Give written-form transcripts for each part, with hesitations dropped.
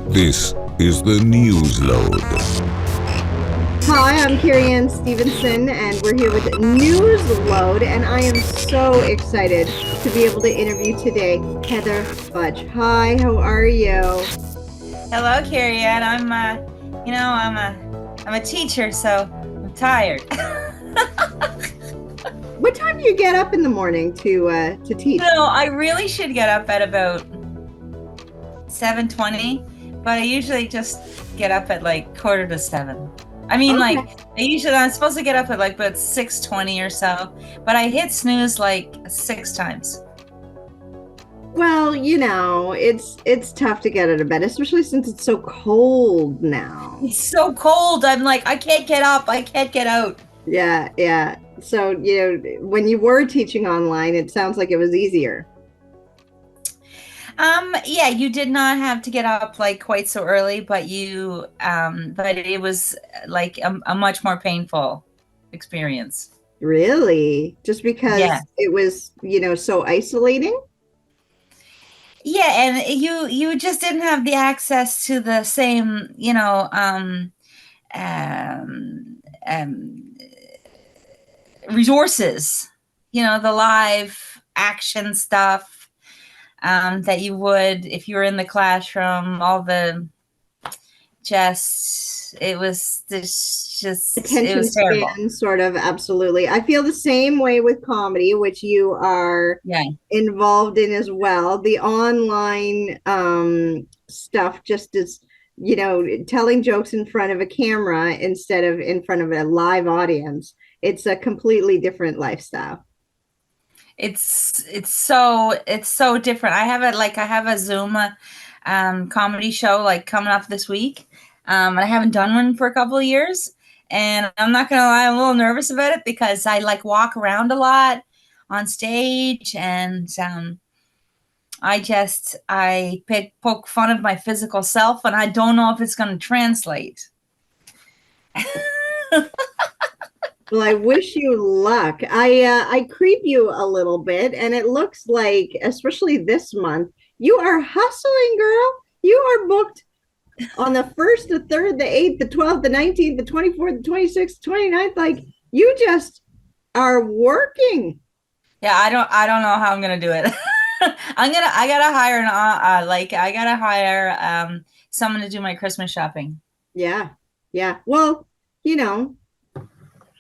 This is the Newsload. Hi, I'm Carrie Anne Stevenson, and we're here with Newsload, and I am so excited to be able to interview today Heather Fudge. Hi, how are you? Hello, Carrie Anne. I'm a teacher, so I'm tired. What time do you get up in the morning to teach? No, I really should get up at about 7:20, but I usually just get up at like 6:45. I mean, Okay. I'm supposed to get up at like about 6:20 or so, but I hit snooze like 6 times. Well, it's tough to get out of bed, especially since it's so cold now. It's so cold. I'm like, I can't get up. I can't get out. Yeah. So, when you were teaching online, it sounds like it was easier. Yeah, you did not have to get up like quite so early, but but it was like a much more painful experience. Really? Just because Yeah. it was, so isolating? Yeah, and you just didn't have the access to the same, resources, the live action stuff that you would if you were in the classroom. It was Attention terrible. span, sort of, absolutely. I feel the same way with comedy, which you are Yeah. involved in as well. The online stuff just is, telling jokes in front of a camera instead of in front of a live audience. It's a completely different lifestyle. It's so different. I have a Zoom comedy show like coming up this week. And I haven't done one for a couple of years. And I'm not gonna lie, I'm a little nervous about it because I like walk around a lot on stage, and I poke fun of my physical self, and I don't know if it's gonna translate. Well, I wish you luck. I creep you a little bit, and it looks like, especially this month, you are hustling, girl. You are booked on the 1st, the 3rd, the 8th, the 12th, the 19th, the 24th, the 26th, 29th. Like, you just are working. Yeah, I don't know how I'm gonna do it. I gotta hire I gotta hire someone to do my Christmas shopping. Yeah. Well,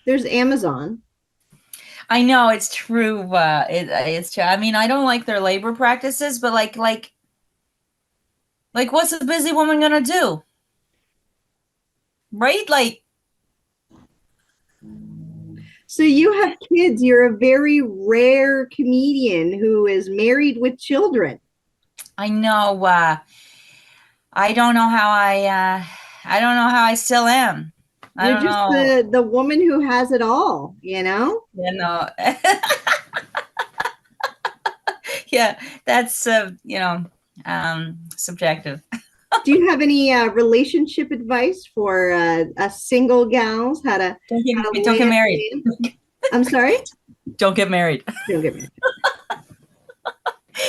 there's Amazon. I know it's true. It's true. I mean, I don't like their labor practices, but like, what's a busy woman gonna do? Right? Like, So you have kids. You're a very rare comedian who is married with children. I know. I don't know how I don't know how I still am. I You're don't just know. the woman who has it all. Yeah, that's subjective. Do you have any relationship advice for single gals? How to Don't get married. I'm sorry? Don't get married. Don't get married.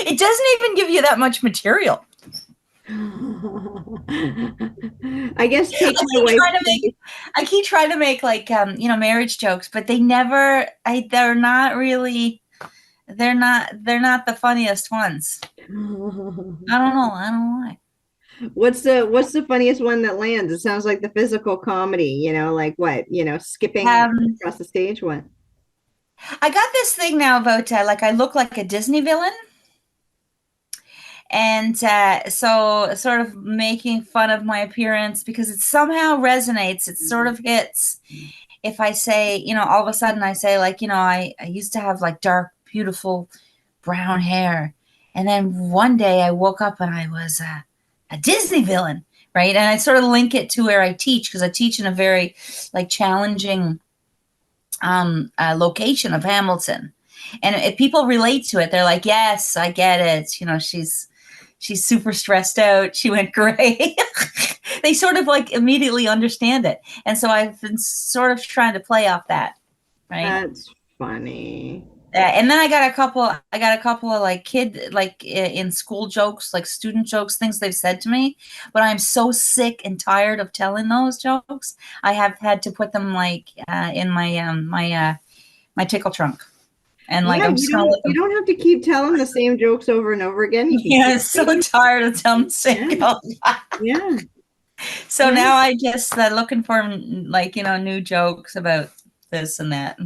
It doesn't even give you that much material. I guess take my wife. I keep trying to make like marriage jokes, but they're not the funniest ones. I don't know why. What's the funniest one that lands? It sounds like the physical comedy, like what, skipping across the stage. What? I got this thing now about like I look like a Disney villain. And so sort of making fun of my appearance because it somehow resonates. It sort of hits if I say, all of a sudden I say like, I used to have like dark, beautiful brown hair. And then one day I woke up and I was a Disney villain, right? And I sort of link it to where I teach because I teach in a very like challenging location of Hamilton. And if people relate to it, they're like, yes, I get it. She's super stressed out. She went gray. They sort of like immediately understand it. And so I've been sort of trying to play off that. Right. That's funny. And then I got a couple of like in school jokes, like student jokes, things they've said to me, but I'm so sick and tired of telling those jokes. I have had to put them like in my tickle trunk, and like Yeah, I'm just gonna let you them. don't have to keep telling the same jokes over and over again. You can Yeah, keep I'm so tired of telling the same yeah, joke. yeah, So yeah. now I just looking for like new jokes about this and that.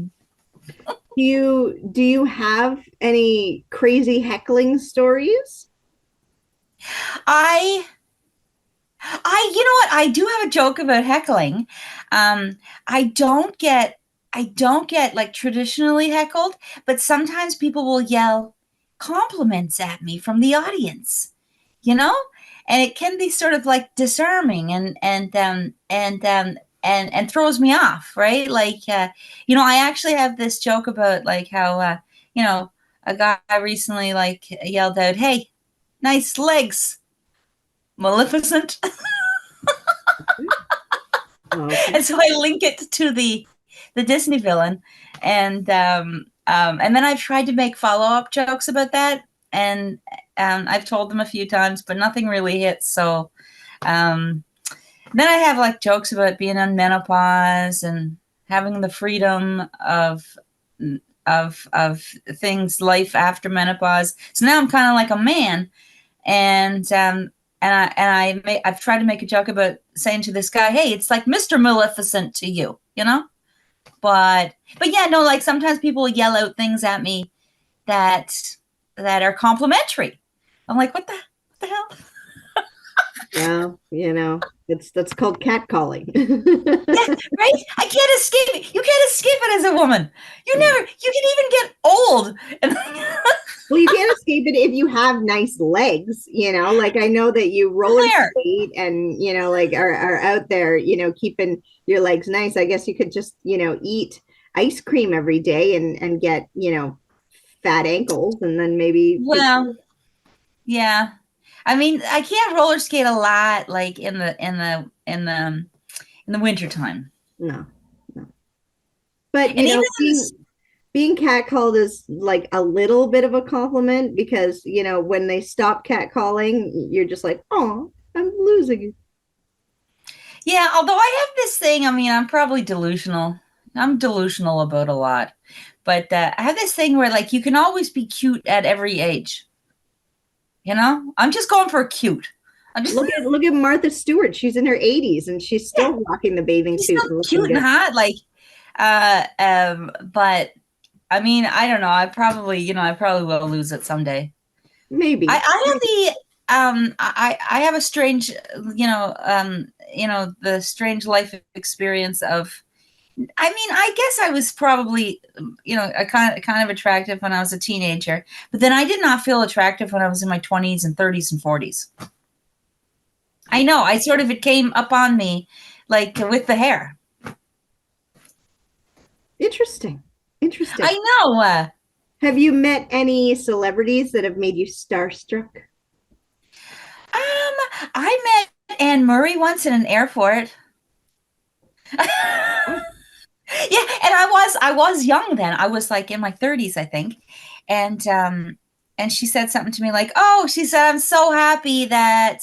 Do you have any crazy heckling stories? I you know what? I do have a joke about heckling. Um, I don't get I don't get like traditionally heckled, but sometimes people will yell compliments at me from the audience, you know? And it can be sort of like disarming and throws me off, right? Like I actually have this joke about like how you know, a guy recently like yelled out, "Hey, nice legs, Maleficent." Okay. And so I link it to the Disney villain, and then I've tried to make follow up jokes about that, and I've told them a few times, but nothing really hits. So um, then I have like jokes about being on menopause and having the freedom of things, life after menopause. So now I'm kind of like a man, and I've tried to make a joke about saying to this guy, "Hey, it's like Mr. Maleficent to you," you know. But yeah, no, like sometimes people yell out things at me that that are complimentary. I'm like, what the hell? Well, that's called catcalling. Yeah, right. I can't escape it. You can't escape it as a woman. You Yeah. never. You can even get old. And Well, you can't escape it if you have nice legs, like I know that you roller hair. skate and, like are out there, keeping your legs nice. I guess you could just, eat ice cream every day and get, fat ankles and then maybe Well, yeah. I mean, I can't roller skate a lot, like in the winter time. no, no. But, And even in this, being catcalled is like a little bit of a compliment because, when they stop catcalling, you're just like, oh, I'm losing. yeah, although I have this thing, I mean, I'm probably delusional. I'm delusional about a lot. But I have this thing where like you can always be cute at every age. You know? I'm just going for cute. I'm just Look at Martha Stewart. She's in her 80s and she's yeah, still rocking the bathing she's suit still and looking cute and good. hot. Like but I mean, I don't know. I probably will lose it someday. I, Maybe. I have I have a strange the strange life experience of I mean, I guess I was probably, a kind of attractive when I was a teenager, but then I did not feel attractive when I was in my 20s and 30s and 40s. I know, I sort of it came up on me like with the hair. Interesting. Interesting. I know. Have you met any celebrities that have made you starstruck? I met Anne Murray once in an airport. Yeah, and I was young then. I was like in my 30s, I think. And she said something to me like, "Oh, she said I'm so happy that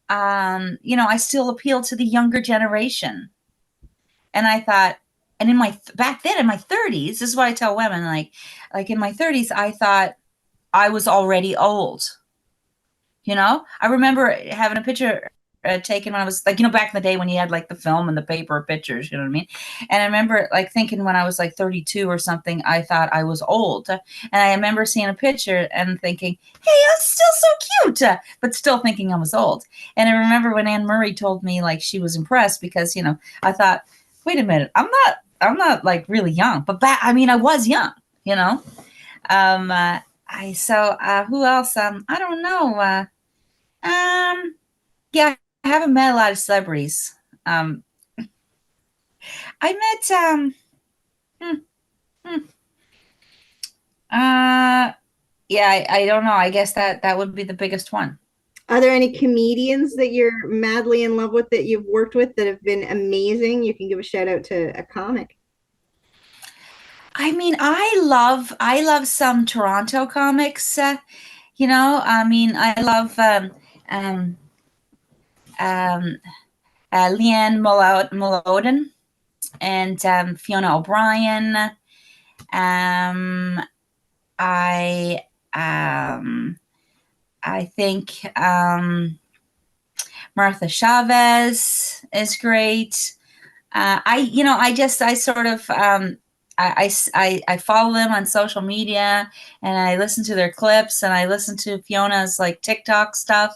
I still appeal to the younger generation." And I thought, and back then in my 30s, this is what I tell women like in my 30s, I thought I was already old. I remember having a picture taken when I was like, back in the day when you had like the film and the paper pictures, you know what I mean? And I remember like thinking when I was like 32 or something, I thought I was old. And I remember seeing a picture and thinking, hey, I'm still so cute, but still thinking I was old. And I remember when Anne Murray told me like she was impressed because, I thought, wait a minute, I'm not like really young, but I mean, I was young, you know? Who else? I don't know. Um, yeah, I haven't met a lot of celebrities. Um, I met hmm, hmm, uh, yeah, I don't know. I guess that would be the biggest one. Are there any comedians that you're madly in love with that you've worked with that have been amazing? You can give a shout out to a comic. I mean, I love some Toronto comics. I mean, I love um, um, Leanne Maloden and Fiona O'Brien. Um, I um, I think Martha Chavez is great. I sort of I follow them on social media, and I listen to their clips, and I listen to Fiona's like TikTok stuff.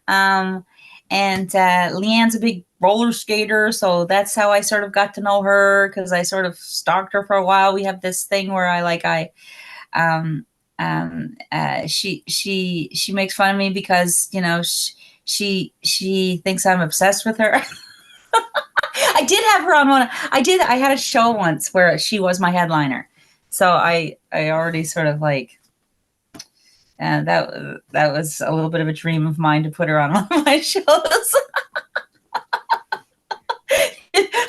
Um, and Leanne's a big roller skater, so that's how I sort of got to know her, because I sort of stalked her for a while. We have this thing where um, she makes fun of me because she thinks I'm obsessed with her. I did have her on one. I had a show once where she was my headliner, so I already sort of like. And that was a little bit of a dream of mine to put her on one of my shows.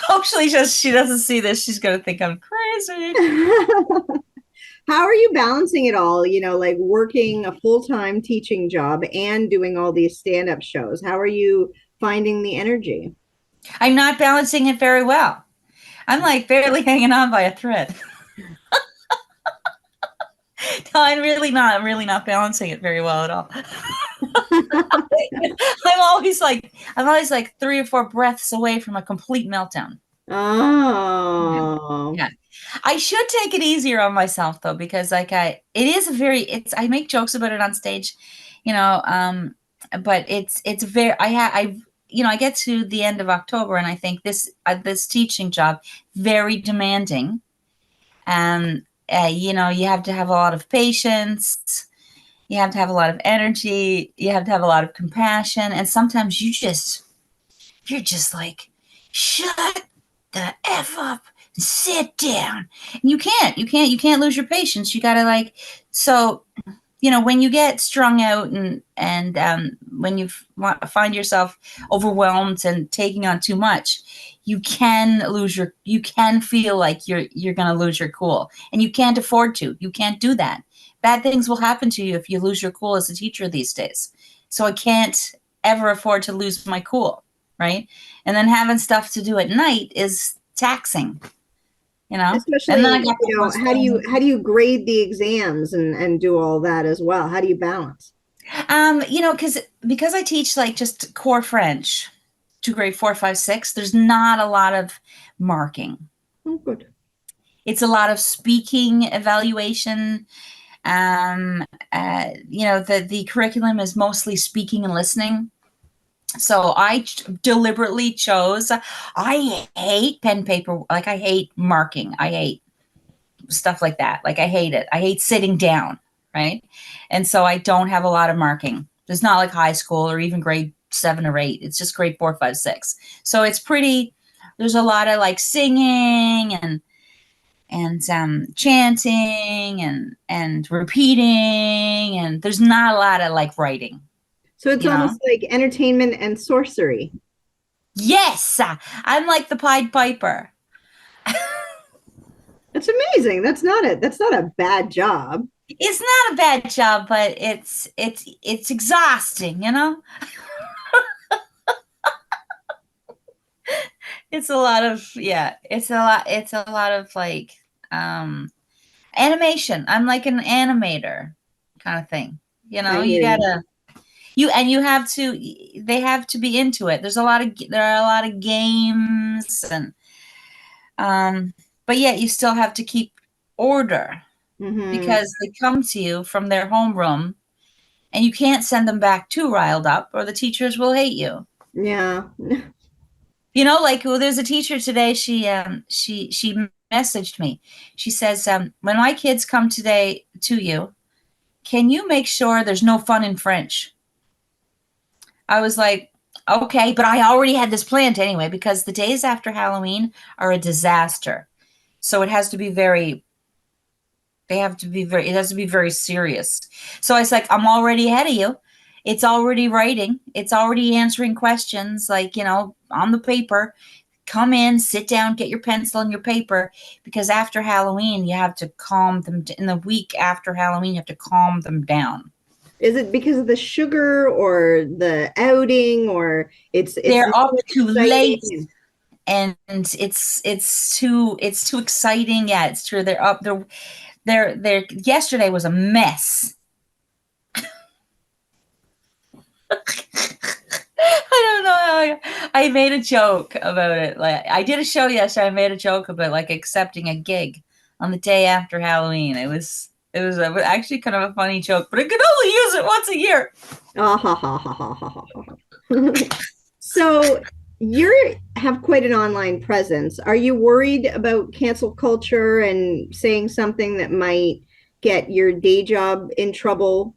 Hopefully, she doesn't see this. She's gonna think I'm crazy. How are you balancing it all? Like working a full-time teaching job and doing all these stand-up shows. How are you finding the energy? I'm not balancing it very well. I'm like barely hanging on by a thread. No, I'm really not. I'm really not balancing it very well at all. I'm always like 3 or 4 breaths away from a complete meltdown. Oh. Yeah. I should take it easier on myself though, because it is I make jokes about it on stage, but it's very, I get to the end of October and I think this teaching job, very demanding. You have to have a lot of patience. You have to have a lot of energy. You have to have a lot of compassion. And sometimes you're just like, shut the F up and sit down. And you can't lose your patience. You gotta when you get strung out and when you find yourself overwhelmed and taking on too much, you can feel like you're going to lose your cool, and you can't afford to. You can't do that. Bad things will happen to you if you lose your cool as a teacher these days. So I can't ever afford to lose my cool, right? And then having stuff to do at night is taxing. Especially, and then I got how do you grade the exams and do all that as well? How do you balance? Because I teach like just core French to grade 4, 5, 6, there's not a lot of marking. Oh, good. It's a lot of speaking evaluation. The curriculum is mostly speaking and listening. So I deliberately chose, I hate pen paper. Like I hate marking. I hate stuff like that. Like I hate it. I hate sitting down. Right. And so I don't have a lot of marking. It's not like high school or even grade 7 or 8. It's just grade 4, 5, 6. So it's there's a lot of like singing and chanting and repeating. And there's not a lot of like writing. So it's almost like entertainment and sorcery. Yes, I'm like the Pied Piper. That's amazing. That's not a bad job. It's not a bad job, but it's exhausting, It's a lot of it's a lot of like animation. I'm like an animator kind of thing. You gotta they have to be into it. There are a lot of games and but yet you still have to keep order because they come to you from their homeroom and you can't send them back too riled up or the teachers will hate you. Yeah. There's a teacher today, she messaged me. She says, when my kids come today to you, can you make sure there's no fun in French? I was like, okay, but I already had this planned anyway, because the days after Halloween are a disaster. So it has to be very serious. So I was like, I'm already ahead of you. It's already writing. It's already answering questions, like, on the paper. come in, sit down, get your pencil and your paper, because after Halloween, you have to calm them. In the week after Halloween, you have to calm them down. Is it because of the sugar or the outing, or it's they're up too late, exciting? and it's too exciting. Yeah, it's true. They're up. They're yesterday was a mess. I don't know how I made a joke about it. Like, I did a show yesterday. I made a joke about like accepting a gig on the day after Halloween. It was actually kind of a funny joke, but I could only use it once a year. Oh, ha, ha, ha, ha, ha, ha. So you have quite an online presence. Are you worried about cancel culture and saying something that might get your day job in trouble?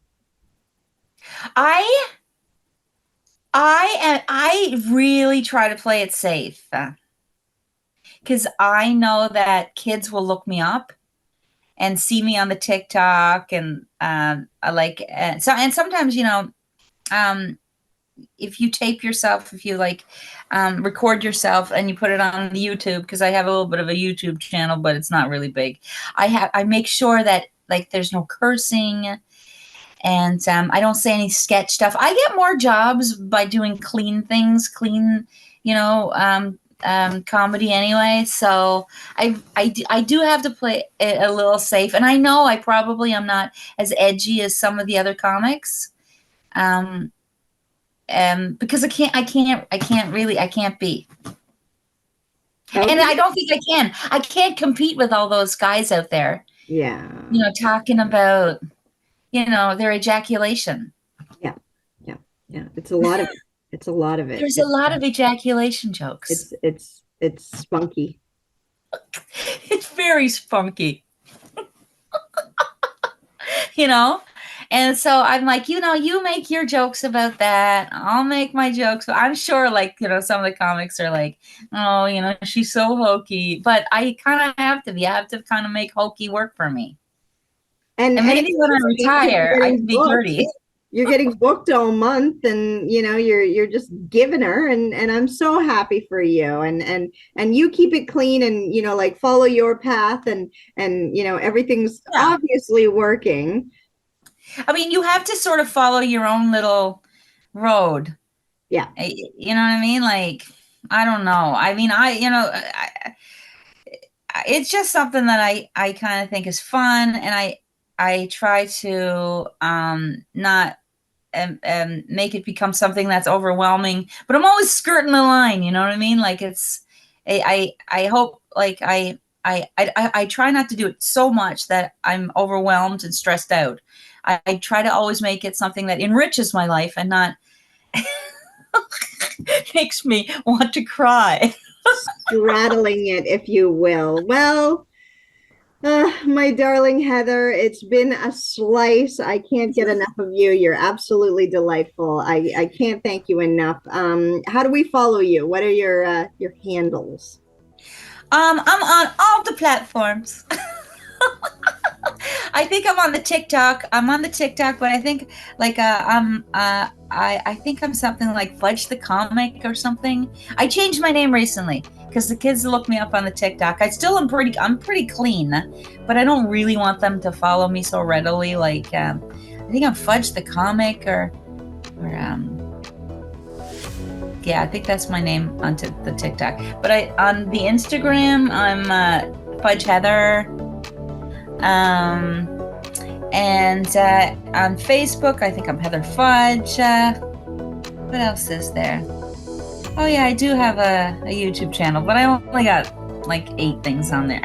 I really try to play it safe, because I know that kids will look me up and see me on the TikTok, and sometimes, if you tape yourself, if you record yourself and you put it on YouTube, because I have a little bit of a YouTube channel, but it's not really big. I make sure that there's no cursing, and I don't say any sketch stuff. I get more jobs by doing clean things, comedy anyway. So I do have to play it a little safe, and I know I probably am not as edgy as some of the other comics, because I can't be. Okay. And I don't think I can. I can't compete with all those guys out there. Yeah. Talking about their ejaculation. Yeah. It's a lot of it. There's a lot of ejaculation jokes. It's spunky. It's very spunky. And so I'm like, you make your jokes about that. I'll make my jokes. I'm sure some of the comics are like, oh, she's so hokey. But I kind of have to be. I have to kind of make hokey work for me. And maybe when I retire, I can be dirty. You're getting booked all month, and you're just giving her, and I'm so happy for you, and you keep it clean, and follow your path, and everything's obviously working. I mean, you have to sort of follow your own little road. Yeah. You know what I mean? I don't know. I mean, it's just something that I kind of think is fun, and I try to not make it become something that's overwhelming, but I'm always skirting the line. You know what I mean? I hope I try not to do it so much that I'm overwhelmed and stressed out. I try to always make it something that enriches my life and not makes me want to cry. Straddling it, if you will. Well, my darling Heather, it's been a slice. I can't get enough of you. You're absolutely delightful. I can't thank you enough. How do we follow you? What are your handles? I'm on all the platforms. I think I'm on the TikTok. But I think I think I'm something like Fudge the Comic or something. I changed my name recently because the kids look me up on the TikTok. I'm pretty clean, but I don't really want them to follow me so readily. I think I'm Fudge the Comic or yeah, I think that's my name on the TikTok. But on the Instagram, I'm Fudge Heather. And on Facebook, I think I'm Heather Fudge. What else is there? Oh yeah, I do have a YouTube channel, but I only got 8 things on there.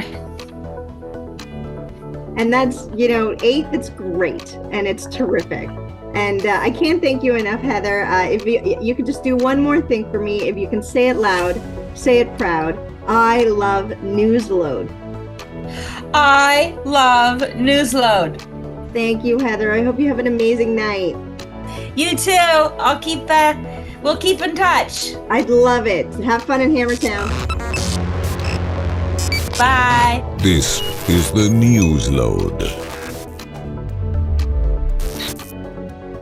And that's, 8, it's great. And it's terrific. And I can't thank you enough, Heather. If you could just do one more thing for me, if you can say it loud, say it proud. I love Newsload. I love Newsload. Thank you, Heather. I hope you have an amazing night. You too. We'll keep in touch. I'd love it. Have fun in Hammertown. Bye. This is the Newsload.